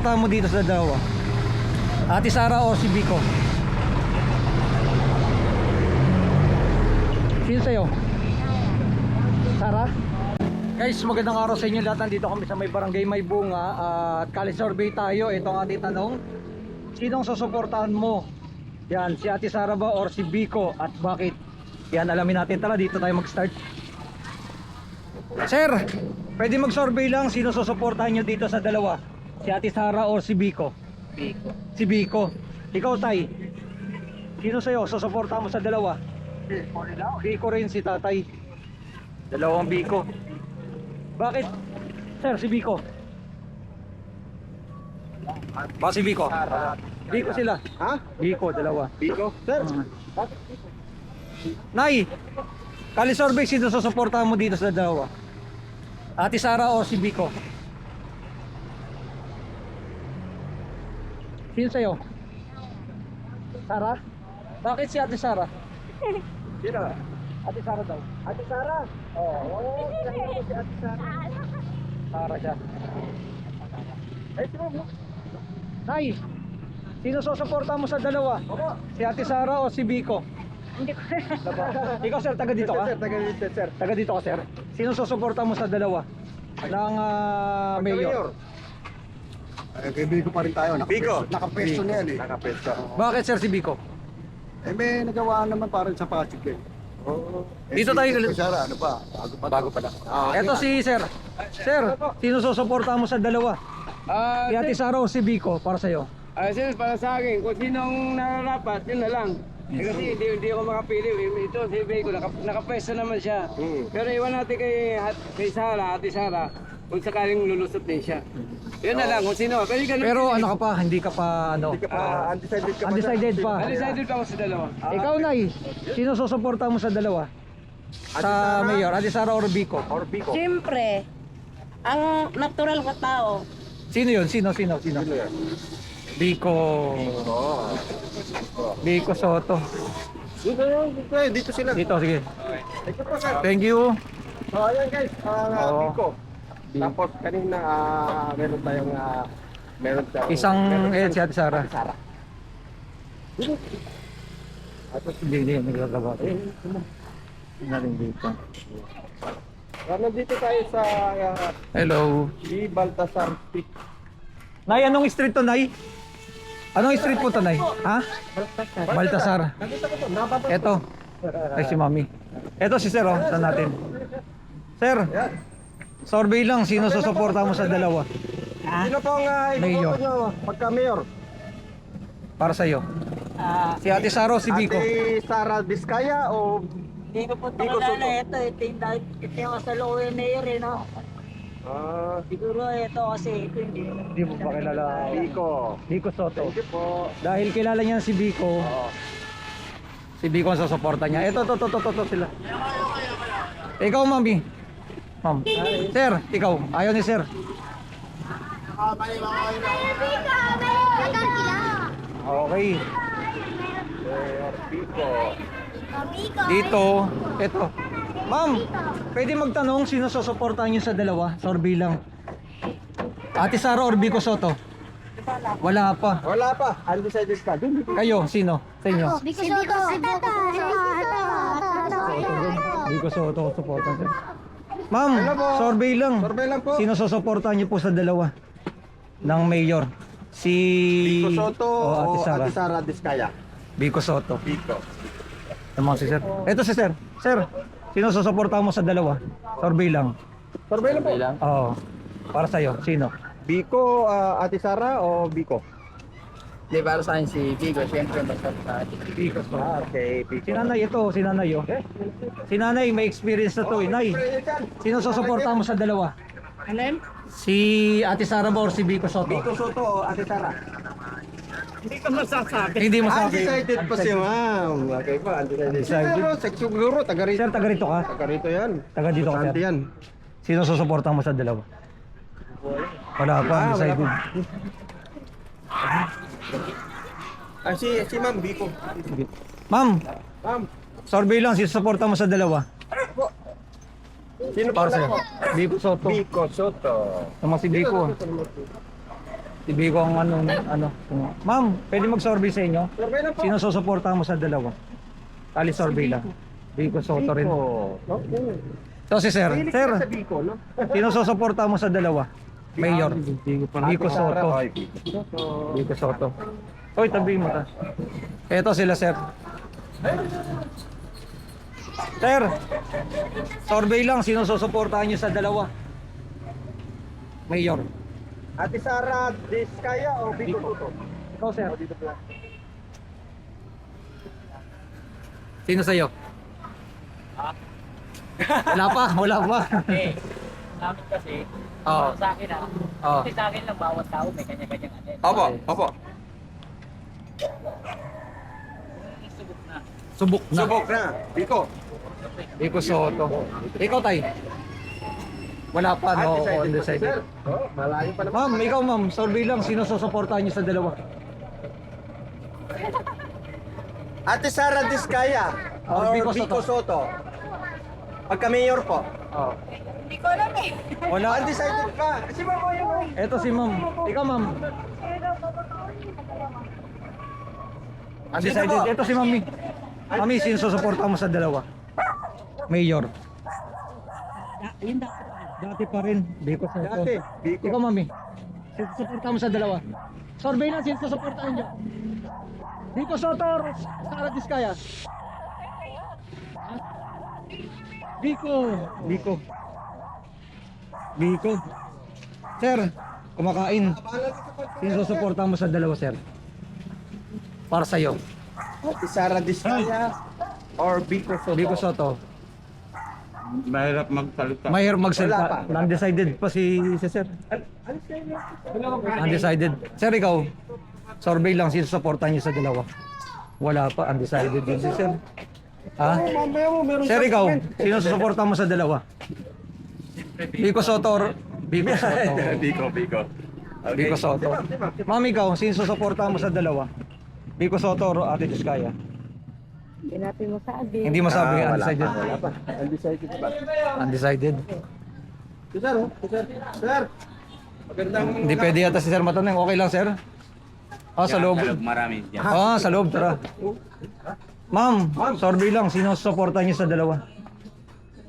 Tama mo dito sa dalawa. Ate Sara o si Biko? Sino sa'yo? Sara? Guys, magandang araw sa inyo lahat. Nandito kami sa may barangay May Bunga at kali-survey tayo. Ito ang ating tanong. Sinong susuportahan mo? Yan, si Ate Sara ba or si Biko? At bakit? Yan, alamin natin. Tara, dito tayo mag-start. Sir, pwede mag-survey lang. Sino susuportahan nyo dito sa dalawa? Si Ate Sara or si Biko? Biko. Si Biko. Ikaw, Tay, sino sa'yo susuportahan mo sa dalawa? Biko rin, si Tatay. Dalawang Biko. Bakit? Sir, si Biko. Ba si Biko? Biko sila. Ha? Biko, dalawa. Biko? Sir? Nay, kali-survey, sino susuportahan mo dito sa dalawa? Ate Sara o si Biko? Sino sa'yo? Sara? Bakit si Ate Sara? Sino? Ate Sara daw. Ate Sara? Oo. Sino si Ate Sara? Sara siya. Ay, sino mo? Nay, sino susuporta mo sa dalawa? Si Ate Sara o si Biko? Hindi ko. Ikaw, sir, taga dito ka? Sir, taga dito, sir. Taga dito ka, sir? Sino susuporta mo sa dalawa? Ng mayor? Kay Biko pa rin tayo. Biko. Nakapesto na yan eh. Nakapesto. Bakit, sir, si Biko? Eh, may nagawa naman parang sa Pasig eh. Oo. Dito tayo. Si Sara, ano pa? Bago pa lang. Eto si sir. Sir, sino susuporta mo sa dalawa? Si Ate Sara o si Biko para sa'yo? Sir, para sa akin, kung sinong nararapat, yun na lang. Kasi hindi ako makapili. Ito, si Biko, nakapwesto naman siya. Pero iwan natin kay Sara, Ate Sara, kung sakaling lulusot din siya. Yun na lang, kung sino. Pero ano ka pa, hindi ka pa ano? Hindi ka pa, undecided ka pa. Undecided pa. Undecided pa ako sa dalawa. Ikaw, Nay, sino susuporta mo sa dalawa? Sa mayor, Ate Sara or Biko? Or Biko. Siyempre, ang natural ka tao. Sino yun? Sino? Biko. Biko Soto. Dito sila. Dito, sige. Thank you po, sir. Thank you. So, ayan guys. Oo. Biko. Tapos kanina, meron tayong, Isang, si Ate Sara. Sara. Hindi, nagagawa ko. Narin dito. Nandito tayo sa Hello. di Baltasar Street. Nay, anong street to, Nay? Anong street po to, Nay? Ha? Baltasar. Nandito ko to. Nababa. Eto. Ay, si Mami. Eto si Sir, oh. Saan natin? Sir, survey lang. Sino susuporta mo sa dalawa? Sino pong Mayor. iboboto nyo pagka-mayor? Para sa'yo. Si Ate Sara o si Biko? Ate Sara Vizcaya o Hindi ko po Biko Soto? ito yung sa Lowe Mayor eh, no? Siguro ito kasi ito hindi. Hindi mo pa kilala. Biko? Biko Soto. Thank you po. Dahil kilala niya si Biko, si Biko ang susuporta niya. Ito sila. Ikaw, Mami. Ma'am. Sir, ikaw. Ayaw ni Sir. Okay. Biko. Dito, ito. Ma'am, pwede magtanong sino susuportahan niyo sa dalawa? Survey lang. Ate Sara or Biko Soto? Wala pa. Wala pa. Undecided ka. Dun. Kayo, sino? Sa inyo? Biko Soto. Biko Soto suporta sir. Ma'am, Hello po. survey lang. Survey lang po. Sino susuportahan niyo po sa dalawa? Ng mayor? Si Biko Soto o o Ate Sara? Vizcaya? Biko Soto. Biko. Naman si Sir. Ito si Sir. Sir, sino susuportahan mo sa dalawa? Survey lang. Survey lang po. Oo. Para sa'yo, sino? Biko, Ate Sara o Biko? Hindi, para sa akin si Biko, siyempre basta sa akin. Biko Soto. Okay, Biko. Si nanay ito, si nanay oh. Si nanay may experience na to eh. Nay, sino susuportahan mo sa dalawa? Alin? Si Ate Sara ba or si Biko Soto? Biko Soto o Ate Sara? Hindi ko masasabi. Hindi mo sabi. Undecided pa si ma'am. Okay pa, undecided. Undecided. Siguro, taga rito. Sir, taga rito ka? Taga rito yan. Taga dito ka, Importante sir? yan. Sino susuportahan mo sa dalawa? Wala pa, undecided. Si Ma'am Biko. Ma'am, Ma'am, survey lang, sino susuporta mo sa dalawa? sino Para pala sa'yo. po? Biko Soto. Biko Soto. Naman si Biko. Si Biko ang ano. Ma'am, pwede mag-survey sa inyo? Survey lang po. Sino susuportahan mo sa dalawa? Kali survey lang. Biko Soto rin. Okay. So si Sir. Mahilig Sir, ka sa Biko, no? sino susuportahan mo sa dalawa? Mayor. Biko Soto. Biko Soto. Hoy, tabi mo ta. Ito sila, Sir. Sir, survey lang, sino susuportahan nyo sa dalawa? Mayor. Ate Sara Diskaya o Biko Soto? Ikaw, Sir. Sino sa'yo? Wala pa. Eh, namin kasi, Oo. sa akin Oo. kasi sa akin lang bawat tao may kanya-kanyang ano. Opo. Subok na. Subok na. Subok na. Biko. Biko Soto. Ikaw, Tay. Wala pa, no? Undecided. Malayo pa naman. Ma'am, ikaw, ma'am. Survey lang, sino susuportahan nyo sa dalawa? Ate Sara Diskaya Or or Biko Biko Soto? Soto? Pagka-mayor po. Oh. Hindi ko alam eh. Wala. Undecided pa. Si Mama yun. Eto si ma'am. Ikaw, ma'am. Undecided. Sino po? Ito si mami. Mami, sino susuportahan mo sa dalawa? Mayor. Dati pa rin. Biko Soto. Dati. Biko. Ikaw, mami. Sino susuportahan mo sa dalawa? Survey lang, sino susuportahan nyo? Biko Soto or Sara Diskaya? Biko. Sir, kumakain. Sino susuportahan mo sa dalawa, sir? Para sa'yo. Ate Sara Diskaya or Biko Soto? Biko Soto. Mahirap magsalita. Mahirap Wala magsalita. pa. Undecided pa si sir. Undecided. Sir, ikaw. Survey lang, sino susuportahan niyo sa dalawa? Wala pa, undecided din si sir. Ha? Mamaya mo, meron Sir, ikaw. Sino susuportahan mo sa dalawa? Biko Soto or Biko Soto? Biko. Biko Soto. Mami, ikaw, sino susuportahan mo sa dalawa? Biko Soto or Ate Diskaya? Hinapin mo sa abi. Hindi masabi, undecided. Wala pa. Undecided pa. Undecided. Sir, Sir. Magandang Hindi pwede yata si sir matanong. Okay lang, sir? Sa loob. Marami dyan. Sa loob, tara. Ma'am, survey lang. Sino susuportahan niyo sa dalawa?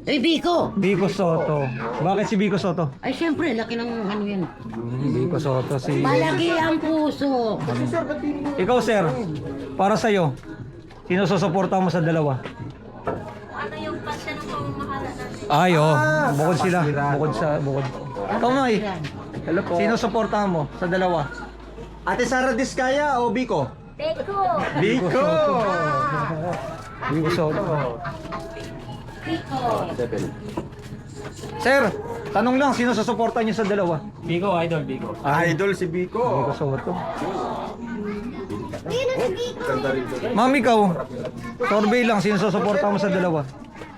Eh, Biko! Biko Soto. Bakit si Biko Soto? Ay, syempre, laki ng ano yan. Biko Soto si... Malaki ang puso. Ikaw, sir. Para sa'yo. Sino susuportahan mo sa dalawa? Ano yung pasya ng pamamahala natin? Ay, bukod sila. Bukod. Ikaw, May. Hello po. Sino suportahan mo sa dalawa? Ate Sara Diskaya o Biko? Teko! Biko! Biko Soto. Teko! Sir, tanong lang. Sino susuportahan niyo sa dalawa? Biko, idol, Biko. Idol si Biko. Biko Soto. Ganda rin to. Ma'am, ikaw. Survey lang. Sino susuportahan mo sa dalawa?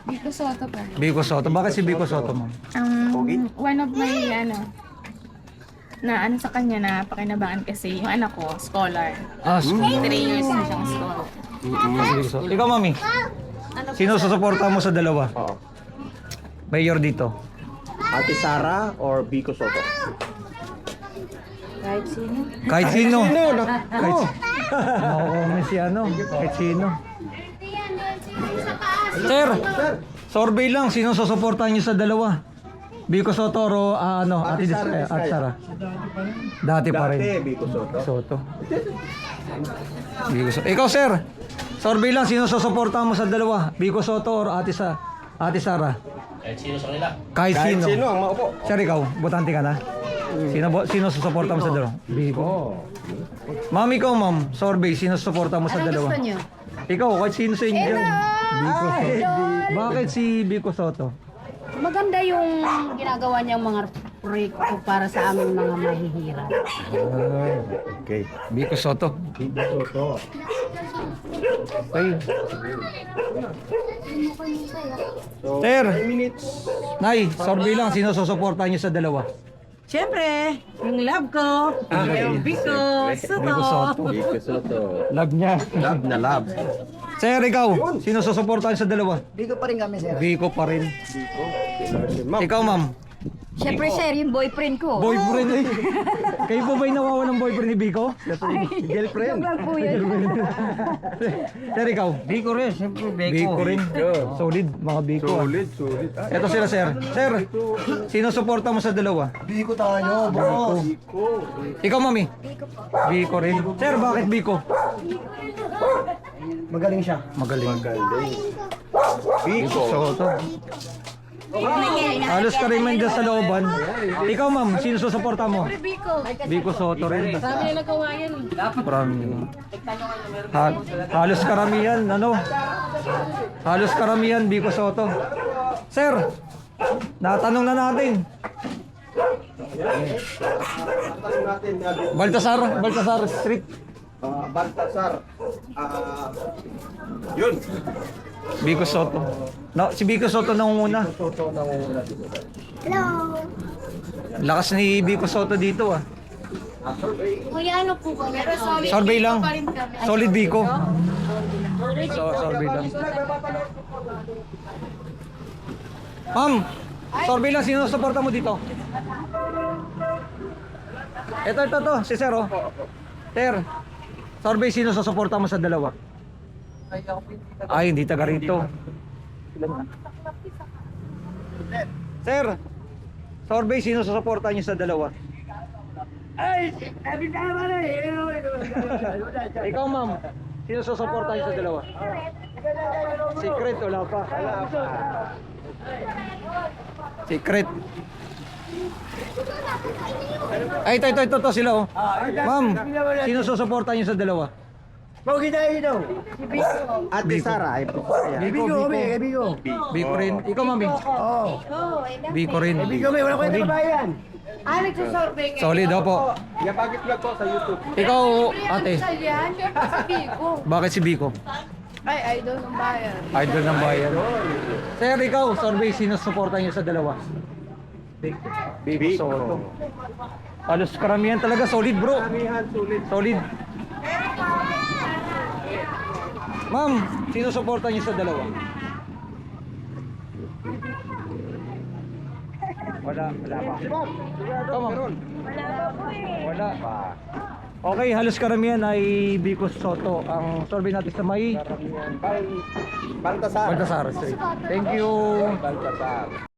Biko Soto pa. Biko Soto. Bakit si Biko Soto, ma'am? One of my, na ano sa kanya na pakinabangan kasi yung anak ko, scholar. School. 3 years na siyang scholar. Biko Soto. Ikaw, mami. Sino susuportahan mo sa dalawa? Oo. Mayor dito. Ate Sara or Biko Soto? Kahit sino. Kahit sino. Naku! Makukumin si ano. Kahit sino. Sir, survey lang. Sino susuportahan niyo sa dalawa? Biko Soto o Ate Diskaya at Sara? Dati pa Dati, rin. Biko Soto. Soto. Biko Soto. Ikaw, sir. Survey lang. Sino susuportahan mo sa dalawa? Biko Soto or Ate Sara? Kahit sino sa kanila. Kahit Kahit sino. sino ang maupo. Sir, ikaw, botante ka na? Sino susuportahan mo sa dalawa? Biko. Ma'am, ikaw, ma'am. Survey, sino susuportahan mo sa Anong dalawa? gusto nyo? Ikaw, kahit sino sa inyo dyan. Biko Soto. Bakit si Biko Soto? Maganda yung ginagawa niyang mga proyekto para sa aming mga mahihirap. Okay. Biko Soto. Biko Soto. Okay. So, Sir. 5 minutes. Nay, survey lang. Sino susuportahan niyo sa dalawa? Siyempre, yung love ko, yung Biko Biko Soto. Biko Soto. Love niya. Love na love. Sir, ikaw. Sino susuportahan sa dalawa? Biko pa rin kami, sir. Biko pa rin. Ma'am. Ikaw, ma'am. Siyempre, sir, yung boyfriend ko. Boyfriend eh. Kayo po ba yung nawawa ng boyfriend ni Biko? Girlfriend. po yun. Sir, ikaw? Biko rin, siyempre Biko rin. Solid, mga Biko. Solid, solid. Ito sila, sir. Sir, sino suporta mo sa dalawa? Biko tayo, bro. Ikaw, mami? Biko rin. Sir, bakit Biko? Magaling siya. Magaling. Biko. Soto. Halos ka rin man dyan sa looban. Ikaw, ma'am, sino susuporta mo? Biko Soto rin. Sabi na nagawa yan. Marami. Halos karamihan, ano? Halos karamihan, Biko Soto. Sir, natanong na natin. Baltasar Street. Baltasar. Yun. Biko Soto. No, si Biko Soto nangunguna. Hello. Lakas ni Biko Soto dito ah. Kuya, ano po ba? Pero solid. Survey lang. pa rin kami. Solid Biko. Survey lang. Ma'am, survey lang. Sino suporta mo dito? Ito, si Sir oh. Sir, survey sino susuporta mo sa dalawa? Ay, hindi taga rito. Sir, survey sino susuporta niyo sa dalawa? Ikaw, ma'am, sino susuporta niyo sa dalawa? Secret, wala pa. Secret. Ay, ito sila oh. Ma'am, sino susuporta niyo sa dalawa? Pogi tayo daw. Ate Sara. Biko. Biko rin. Ikaw, mami? Oo. Biko rin. Biko, may wala ko yung kabayan. Nagsasurvey kayo. Solid opo. Yapagit vlog po sa YouTube. Ikaw, ate, Yan, si Biko. bakit si Biko? Ay, idol ng bayan. Idol ng bayan. Sir, ikaw, survey, sino suporta niyo sa dalawa? Biko Soto. Halos karamihan talaga, solid bro. Solid. Ma'am, sino suporta niyo sa dalawa? Wala pa. Ikaw, ma'am? Wala. Okay, halos karamihan ay Biko Soto. Ang survey natin sa may Baltasar. Baltasar Street. Thank you. Baltasar.